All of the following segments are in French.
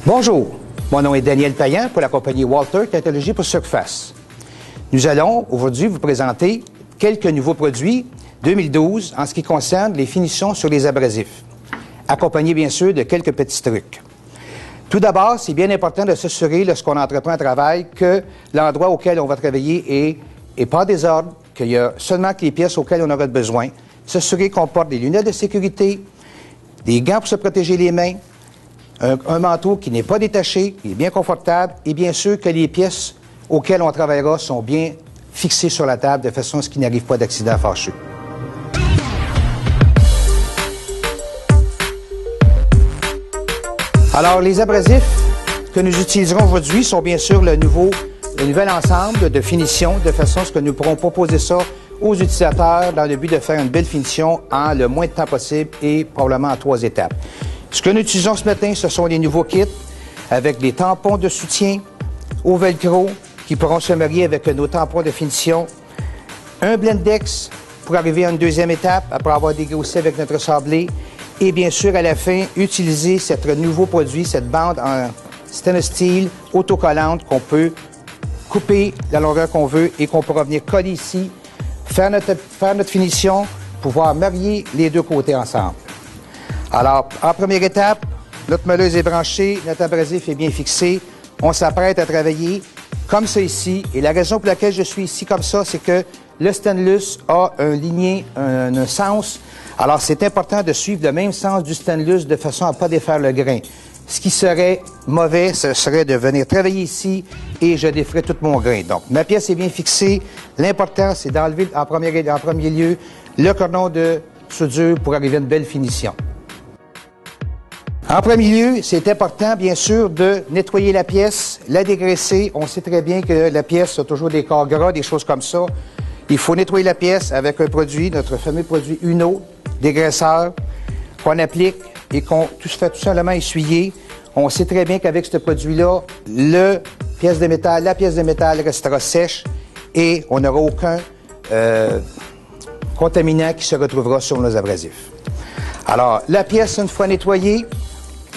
Bonjour, mon nom est Daniel Payan pour la compagnie Walter Technologies pour Surface. Nous allons aujourd'hui vous présenter quelques nouveaux produits 2012 en ce qui concerne les finitions sur les abrasifs, accompagnés bien sûr de quelques petits trucs. Tout d'abord, c'est bien important de s'assurer lorsqu'on entreprend un travail que l'endroit auquel on va travailler est pas en désordre, qu'il y a seulement que les pièces auxquelles on aura besoin, s'assurer qu'on porte des lunettes de sécurité, des gants pour se protéger les mains, un manteau qui n'est pas détaché, qui est bien confortable, et bien sûr que les pièces auxquelles on travaillera sont bien fixées sur la table de façon à ce qu'il n'arrive pas d'accident fâcheux. Alors, les abrasifs que nous utiliserons aujourd'hui sont bien sûr le nouvel ensemble de finitions, de façon à ce que nous pourrons proposer ça aux utilisateurs dans le but de faire une belle finition en le moins de temps possible et probablement en 3 étapes. Ce que nous utilisons ce matin, ce sont les nouveaux kits avec des tampons de soutien au velcro qui pourront se marier avec nos tampons de finition, un Blendex pour arriver à une 2e étape après avoir dégrossi avec notre sablé et bien sûr à la fin utiliser ce nouveau produit, cette bande en stainless steel autocollante qu'on peut couper la longueur qu'on veut et qu'on pourra venir coller ici, faire notre finition, pouvoir marier les deux côtés ensemble. Alors, en première étape, notre meuleuse est branchée, notre abrasif est bien fixé. On s'apprête à travailler comme ça ici. Et la raison pour laquelle je suis ici comme ça, c'est que le stainless a un ligné, un sens. Alors, c'est important de suivre le même sens du stainless de façon à ne pas défaire le grain. Ce qui serait mauvais, ce serait de venir travailler ici et je déferais tout mon grain. Donc, ma pièce est bien fixée. L'important, c'est d'enlever en premier lieu le cordon de soudure pour arriver à une belle finition. En premier lieu, c'est important, bien sûr, de nettoyer la pièce, la dégraisser. On sait très bien que la pièce a toujours des corps gras, des choses comme ça. Il faut nettoyer la pièce avec un produit, notre fameux produit Uno, dégraisseur, qu'on applique et qu'on fait tout simplement essuyer. On sait très bien qu'avec ce produit-là, la pièce de métal restera sèche et on n'aura aucun contaminant qui se retrouvera sur nos abrasifs. Alors, la pièce, une fois nettoyée,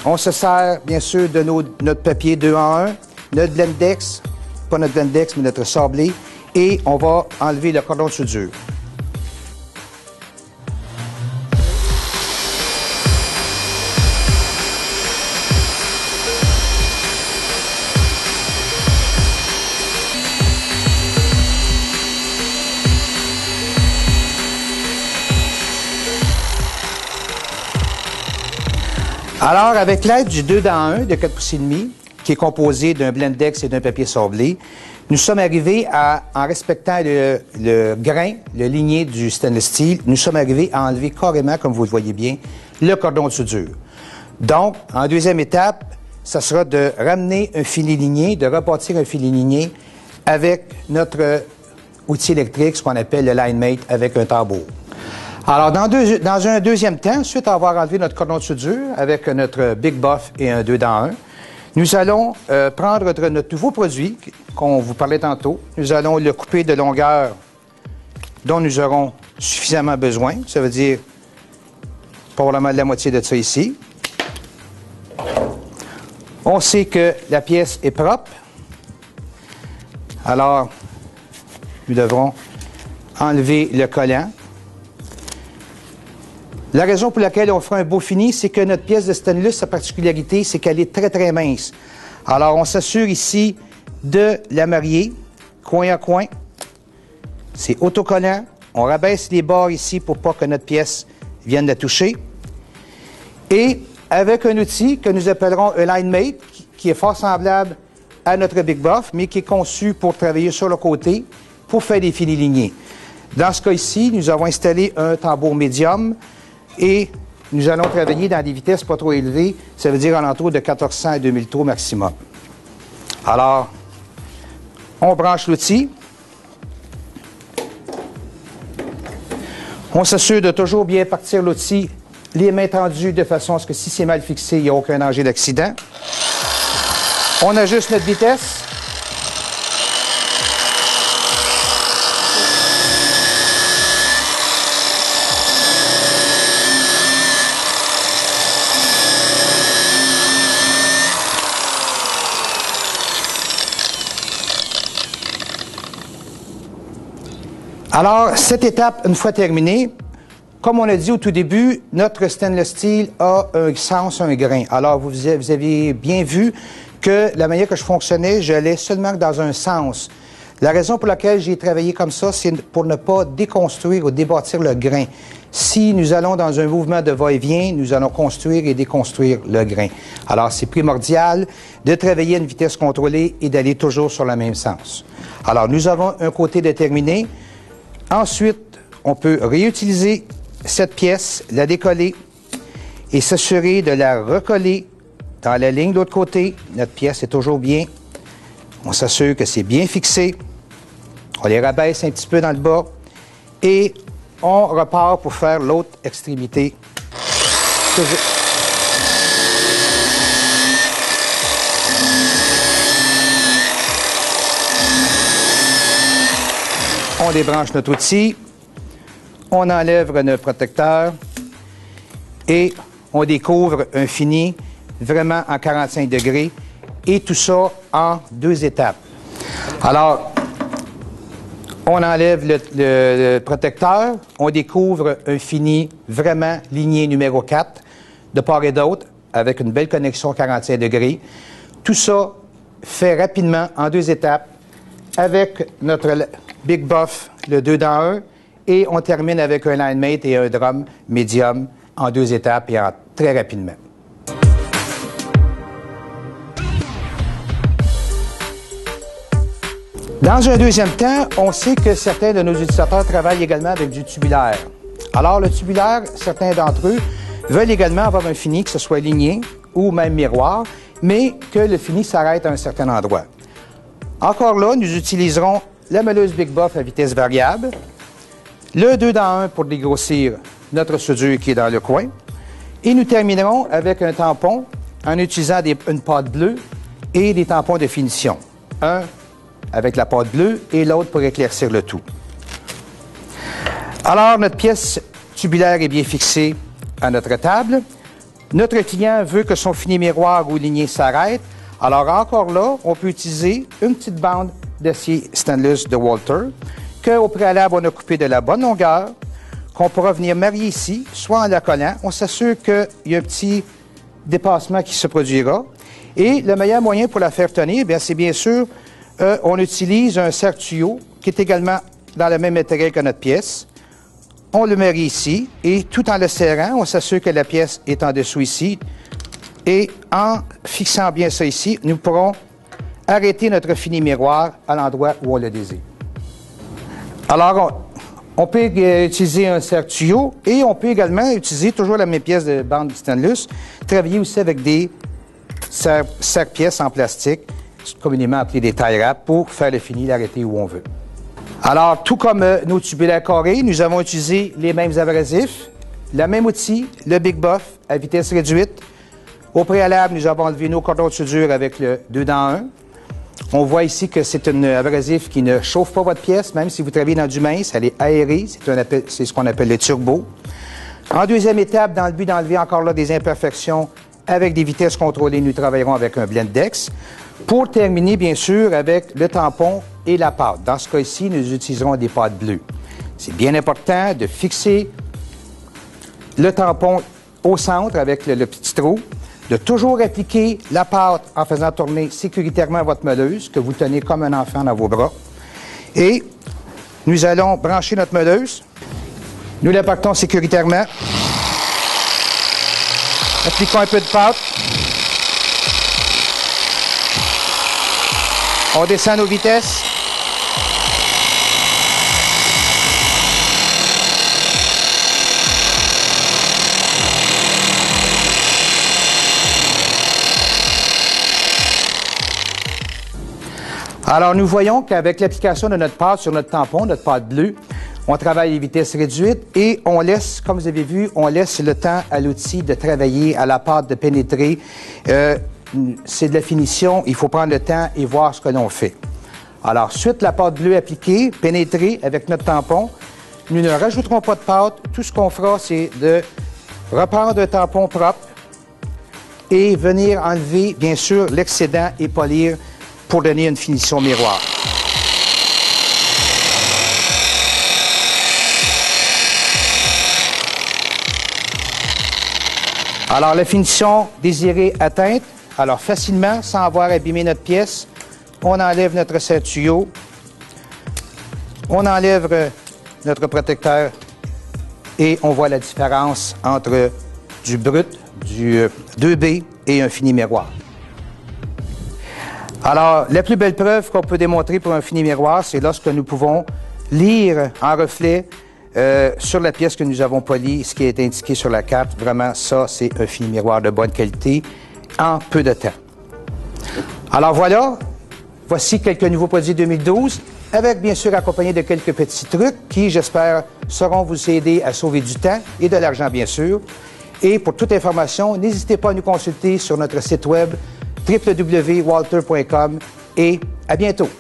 on se sert, bien sûr, de notre papier 2 en 1, notre Blendex, pas notre Blendex, mais notre sablé, et on va enlever le cordon de soudure. Alors, avec l'aide du 2 dans 1 de 4 pouces et demi, qui est composé d'un Blendex et d'un papier sablé, nous sommes arrivés à, en respectant le grain, le ligné du stainless steel, nous sommes arrivés à enlever carrément, comme vous le voyez bien, le cordon de soudure. Donc, en 2e étape, ça sera de ramener un filet ligné, de repartir un filet ligné avec notre outil électrique, ce qu'on appelle le LineMate, avec un tambour. Alors, dans un 2e temps, suite à avoir enlevé notre cordon de soudure avec notre Big Buff et un 2 dans 1, nous allons prendre notre nouveau produit qu'on vous parlait tantôt. Nous allons le couper de longueur dont nous aurons suffisamment besoin. Ça veut dire probablement la moitié de ça ici. On sait que la pièce est propre. Alors, nous devrons enlever le collant. La raison pour laquelle on fera un beau fini, c'est que notre pièce de stainless, sa particularité, c'est qu'elle est très, très mince. Alors, on s'assure ici de la marier, coin à coin. C'est autocollant. On rabaisse les bords ici pour pas que notre pièce vienne la toucher. Et avec un outil que nous appellerons un LineMate, qui est fort semblable à notre Big Buff, mais qui est conçu pour travailler sur le côté, pour faire des finis lignés. Dans ce cas ici, nous avons installé un tambour médium, et nous allons travailler dans des vitesses pas trop élevées, ça veut dire alentour de 1400 à 2000 tours maximum. Alors, on branche l'outil. On s'assure de toujours bien partir l'outil, les mains tendues de façon à ce que si c'est mal fixé, il n'y a aucun danger d'accident. On ajuste notre vitesse. Alors, cette étape, une fois terminée, comme on a dit au tout début, notre stainless steel a un sens, un grain. Alors, vous avez bien vu que la manière que je fonctionnais, j'allais seulement dans un sens. La raison pour laquelle j'ai travaillé comme ça, c'est pour ne pas déconstruire ou débâtir le grain. Si nous allons dans un mouvement de va-et-vient, nous allons construire et déconstruire le grain. Alors, c'est primordial de travailler à une vitesse contrôlée et d'aller toujours sur le même sens. Alors, nous avons un côté déterminé. Ensuite, on peut réutiliser cette pièce, la décoller et s'assurer de la recoller dans la ligne de l'autre côté. Notre pièce est toujours bien. On s'assure que c'est bien fixé. On les rabaisse un petit peu dans le bas et on repart pour faire l'autre extrémité. On débranche notre outil. On enlève notre protecteur et on découvre un fini vraiment en 45 degrés et tout ça en 2 étapes. Alors, on enlève le protecteur, on découvre un fini vraiment lignée numéro 4 de part et d'autre avec une belle connexion 45 degrés. Tout ça fait rapidement en 2 étapes avec notre Big Buff, le 2 dans 1. Et on termine avec un line mate et un drum médium en 2 étapes et très rapidement. Dans un deuxième temps, on sait que certains de nos utilisateurs travaillent également avec du tubulaire. Alors, le tubulaire, certains d'entre eux veulent également avoir un fini, que ce soit ligné ou même miroir, mais que le fini s'arrête à un certain endroit. Encore là, nous utiliserons la meuleuse Big Buff à vitesse variable, le 2 dans 1 pour dégrossir notre soudure qui est dans le coin. Et nous terminerons avec un tampon en utilisant une pâte bleue et des tampons de finition. Un avec la pâte bleue et l'autre pour éclaircir le tout. Alors, notre pièce tubulaire est bien fixée à notre table. Notre client veut que son fini miroir ou ligné s'arrête. Alors, encore là, on peut utiliser une petite bande d'acier stainless de Walter qu'au préalable, on a coupé de la bonne longueur, qu'on pourra venir marier ici, soit en la collant. On s'assure qu'il y a un petit dépassement qui se produira. Et le meilleur moyen pour la faire tenir, bien, c'est bien sûr, on utilise un serre-tuyau qui est également dans le même matériel que notre pièce. On le marie ici et tout en le serrant, on s'assure que la pièce est en dessous ici. Et en fixant bien ça ici, nous pourrons arrêter notre fini miroir à l'endroit où on le désire. Alors, on peut utiliser un serre-tuyau et on peut également utiliser toujours la même pièce de bande stainless, travailler aussi avec des serre-pièces en plastique, communément appelés des tie wraps, pour faire le fini, l'arrêter où on veut. Alors, tout comme nos tubulaires carrés, nous avons utilisé les mêmes abrasifs, le même outil, le Big Buff à vitesse réduite. Au préalable, nous avons enlevé nos cordons de soudure avec le 2 dans 1. On voit ici que c'est un abrasif qui ne chauffe pas votre pièce, même si vous travaillez dans du mince, elle est aérée, c'est ce qu'on appelle le turbo. En deuxième étape, dans le but d'enlever encore là des imperfections avec des vitesses contrôlées, nous travaillerons avec un Blendex. Pour terminer, bien sûr, avec le tampon et la pâte. Dans ce cas-ci, nous utiliserons des pâtes bleues. C'est bien important de fixer le tampon au centre avec le petit trou, de toujours appliquer la pâte en faisant tourner sécuritairement votre meuleuse, que vous tenez comme un enfant dans vos bras. Et nous allons brancher notre meuleuse. Nous la partons sécuritairement. Appliquons un peu de pâte. On descend nos vitesses. Alors, nous voyons qu'avec l'application de notre pâte sur notre tampon, notre pâte bleue, on travaille à vitesse réduite et on laisse, comme vous avez vu, on laisse le temps à l'outil de travailler, à la pâte de pénétrer. C'est de la finition, il faut prendre le temps et voir ce que l'on fait. Alors, suite la pâte bleue appliquée, pénétrée avec notre tampon, nous ne rajouterons pas de pâte. Tout ce qu'on fera, c'est de reprendre un tampon propre et venir enlever, bien sûr, l'excédent et polir pour donner une finition miroir. Alors, la finition désirée atteinte, alors facilement, sans avoir abîmé notre pièce, on enlève notre ceinture, on enlève notre protecteur et on voit la différence entre du brut, du 2B et un fini miroir. Alors, la plus belle preuve qu'on peut démontrer pour un fini miroir, c'est lorsque nous pouvons lire en reflet sur la pièce que nous avons polie, ce qui est indiqué sur la carte. Vraiment, ça, c'est un fini miroir de bonne qualité en peu de temps. Alors voilà, voici quelques nouveaux produits 2012, avec bien sûr accompagné de quelques petits trucs qui, j'espère, sauront vous aider à sauver du temps et de l'argent, bien sûr. Et pour toute information, n'hésitez pas à nous consulter sur notre site web www.walter.com et à bientôt.